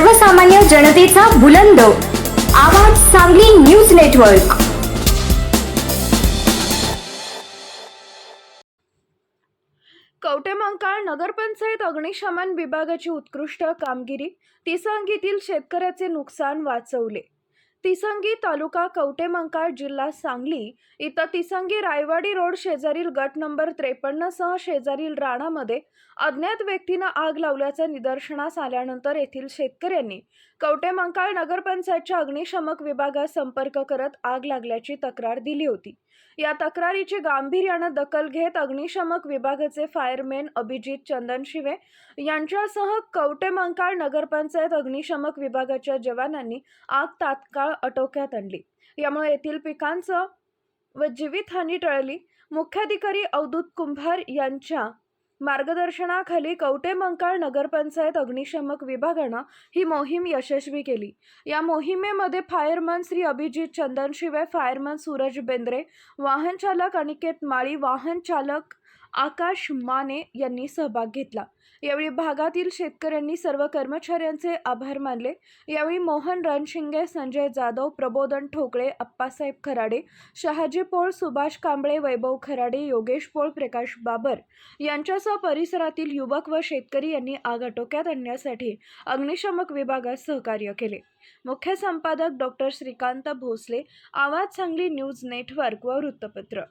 सर्वसामान्य जनतेचा बुलंद आवाज सांगली न्यूज नेटवर्क। कवटेमंकाळ नगरपंचायत अग्निशमन विभागाची उत्कृष्ट कामगिरी, तिसंगीतील शेतकऱ्याचे नुकसान वाचवले। तिसंगी तालुका कवटेमंकाळ जिल्हा सांगली इथं तिसंगी रायवाडी रोड शेजारील गट नंबर 53 सह शेजारील राणामध्ये अज्ञात व्यक्तीनं आग लावल्याचं निदर्शनास आल्यानंतर येथील शेतकऱ्यांनी कवटेमंकाळ नगरपंचायतच्या अग्निशमक विभागात संपर्क करत आग लागल्याची तक्रार दिली होती। या तक्रारीची गांभीर्यानं दखल घेत अग्निशमक विभागाचे फायरमॅन अभिजित चंदनशिवे यांच्यासह कवटेमंकाळ नगरपंचायत अग्निशमक विभागाच्या जवानांनी आग तात्काळ आटोक्यात आणली। यामुळे येथील पिकांचं व जीवितहानी टळली। मुख्याधिकारी अवधूत कुंभार यांच्या मार्गदर्शनाखाली कवटेमंकाळ नगरपंचायत अग्निशमक विभागानं ही मोहीम यशस्वी केली। या मोहिमेमध्ये फायरमन श्री अभिजित चंदनशिवे, फायरमन सूरज बेंद्रे, वाहन चालक अनिकेत माळी, वाहन चालक आकाश माने यांनी सहभाग घेतला। यावेळी भागातील शेतकऱ्यांनी सर्व कर्मचाऱ्यांचे आभार मानले। यावेळी मोहन रणशिंगे, संजय जाधव, प्रबोधन ठोकळे, अप्पासाहेब खराडे, शहाजी पोळ, सुभाष कांबळे, वैभव खराडे, योगेश पोळ, प्रकाश बाबर यांच्यासह परिसरातील युवक व शेतकरी यांनी आग आटोक्यात आणण्यासाठी अग्निशमक विभागास सहकार्य केले। मुख्य संपादक डॉक्टर श्रीकांत भोसले, आवाज सांगली न्यूज नेटवर्क व वृत्तपत्र।